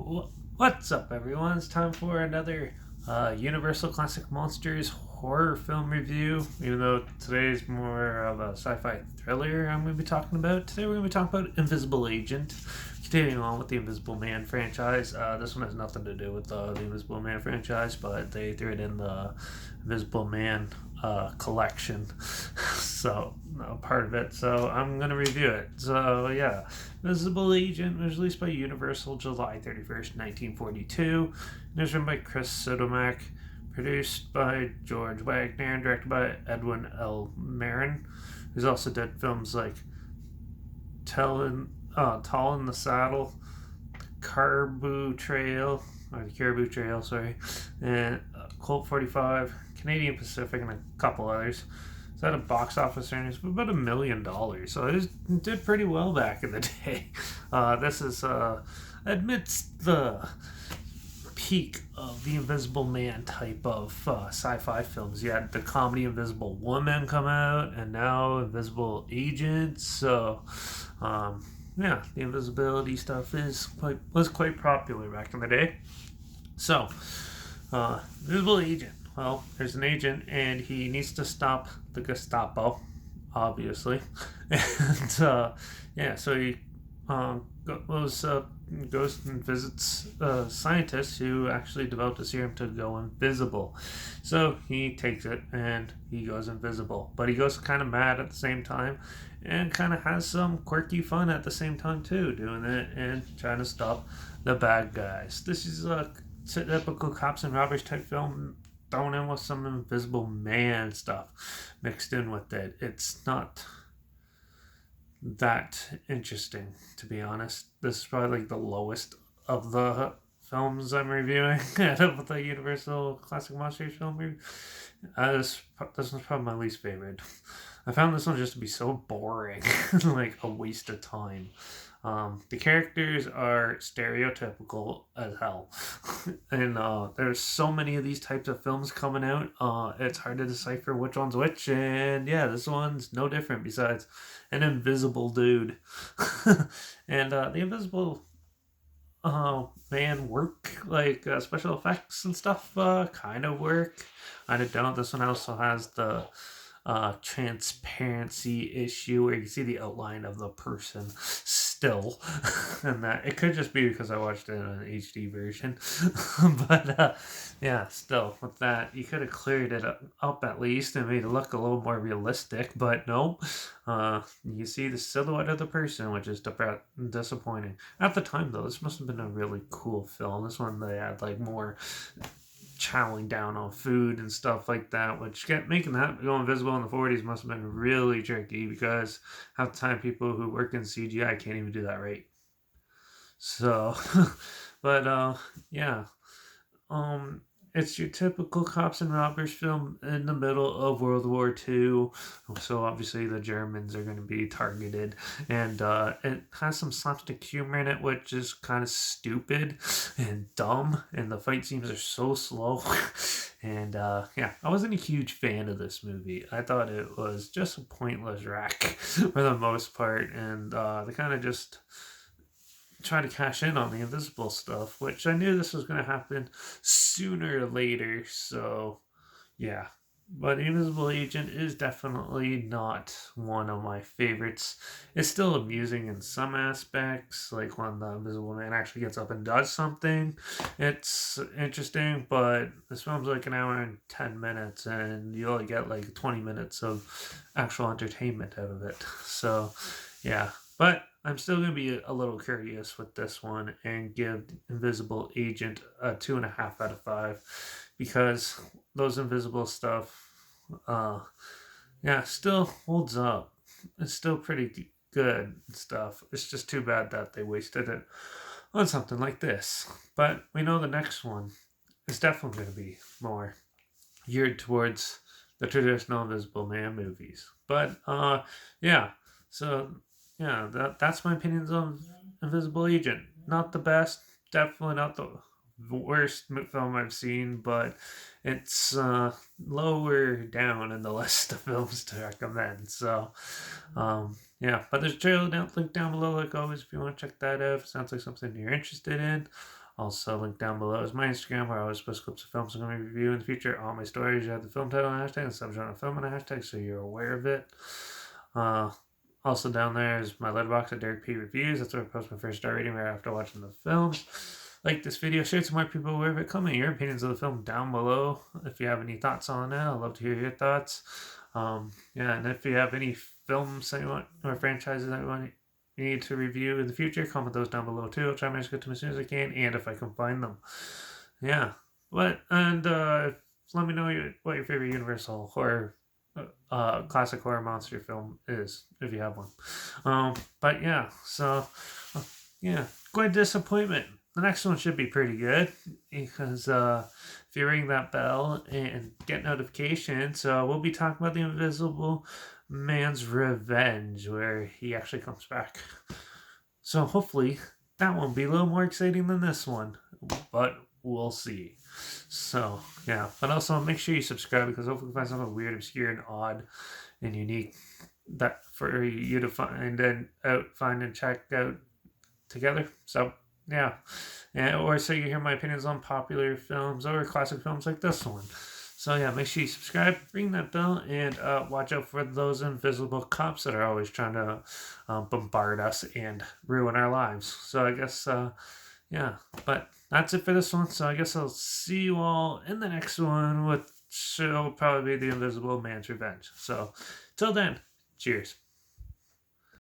What's up, everyone? It's time for another Universal Classic Monsters horror film review. Even though today's more of a sci-fi thriller I'm going to be talking about. Today we're going to be talking about Invisible Agent. Continuing on with the Invisible Man franchise. This one has nothing to do with the Invisible Man franchise, but they threw it in the Invisible Man collection. So, part of it. So, I'm going to review it. So, yeah. Invisible Agent was released by Universal July 31st, 1942. It was written by Chris Sotomac, produced by George Wagner, and directed by Edwin L. Marin, who's also did films like Tall in the Saddle, Caribou Trail, sorry, and Colt 45, Canadian Pacific, and a couple others. So had a box office earnings of about $1 million. So it did pretty well back in the day. This is amidst the peak of the Invisible Man type of sci-fi films. You had the comedy Invisible Woman come out, and now Invisible Agent. So, yeah, the invisibility stuff was quite popular back in the day. So, Invisible Agent. Well, there's an agent, and he needs to stop the Gestapo, obviously. And, yeah, so he goes and visits scientists who actually developed a serum to go invisible. So he takes it, and he goes invisible. But he goes kind of mad at the same time, and kind of has some quirky fun at the same time, too, doing it and trying to stop the bad guys. This is a typical cops and robbers type film, thrown in with some Invisible Man stuff mixed in with it. It's not that interesting, to be honest. This is probably like the lowest of the films I'm reviewing out of the Universal Classic Monsters film review. This one's probably my least favorite. I found this one just to be so boring, like a waste of time. The characters are stereotypical as hell. And there's so many of these types of films coming out, it's hard to decipher which one's which. And yeah, this one's no different besides an invisible dude. And the Invisible Man work, like special effects and stuff, kind of work. I don't. This one also has the transparency issue where you can see the outline of the person still. And that it could just be because I watched it in an HD version. But yeah, still with that, you could have cleared it up at least and made it look a little more realistic. But no, you see the silhouette of the person, which is disappointing. At the time, though, this must have been a really cool film. This one, they had like more chowing down on food and stuff like that, which making that go invisible in the 40s must have been really tricky, because half the time people who work in CGI can't even do that right. So, but yeah, it's your typical cops and robbers film in the middle of World War II. So obviously the Germans are going to be targeted. And it has some slapstick humor in it, which is kind of stupid and dumb. And the fight scenes are so slow. And yeah, I wasn't a huge fan of this movie. I thought it was just a pointless wreck for the most part. And they kind of just try to cash in on the invisible stuff, which I knew this was going to happen sooner or later. So, yeah. But Invisible Agent is definitely not one of my favorites. It's still amusing in some aspects, like when the Invisible Man actually gets up and does something. It's interesting, but this film's like an hour and 10 minutes, and you only get like 20 minutes of actual entertainment out of it. So, yeah. But I'm still going to be a little curious with this one and give Invisible Agent a 2.5 out of 5, because those invisible stuff, yeah, still holds up. It's still pretty good stuff. It's just too bad that they wasted it on something like this. But we know the next one is definitely going to be more geared towards the traditional Invisible Man movies. But yeah, so yeah, that's my opinions on Invisible Agent. Not the best, definitely not the worst film I've seen, but it's lower down in the list of films to recommend. So, yeah, but there's a trailer link down below, like always, if you want to check that out. If it sounds like something you're interested in. Also, link down below is my Instagram where I always post clips of films I'm going to review in the future. All my stories have the film title and hashtag and subgenre of film and a hashtag, so you're aware of it. Uh, Also down there is my Letterbox at Derek P Reviews. That's where I post my first star rating right after watching the films. Like this video, share it to more people aware of it. Comment your opinions of the film down below. If you have any thoughts on it, I'd love to hear your thoughts. And if you have any films that you want or franchises that you need to review in the future, comment those down below too. I'll try my best to get to them as soon as I can, and if I can find them. Yeah. Let me know what your favorite Universal horror classic horror monster film is, if you have one. But yeah, so yeah, quite disappointment. The next one should be pretty good because if you ring that bell and get notifications, we'll be talking about the Invisible Man's Revenge, where he actually comes back. So hopefully that won't be a little more exciting than this one, but we'll see. So yeah, but also make sure you subscribe because hopefully we find something weird, obscure, and odd and unique that for you to find and check out together. So yeah, or so you hear my opinions on popular films or classic films like this one. So yeah, make sure you subscribe, ring that bell, and watch out for those invisible cops that are always trying to bombard us and ruin our lives. So I guess yeah, but that's it for this one. So I guess I'll see you all in the next one, which will probably be the Invisible Man's Revenge. So till then, cheers.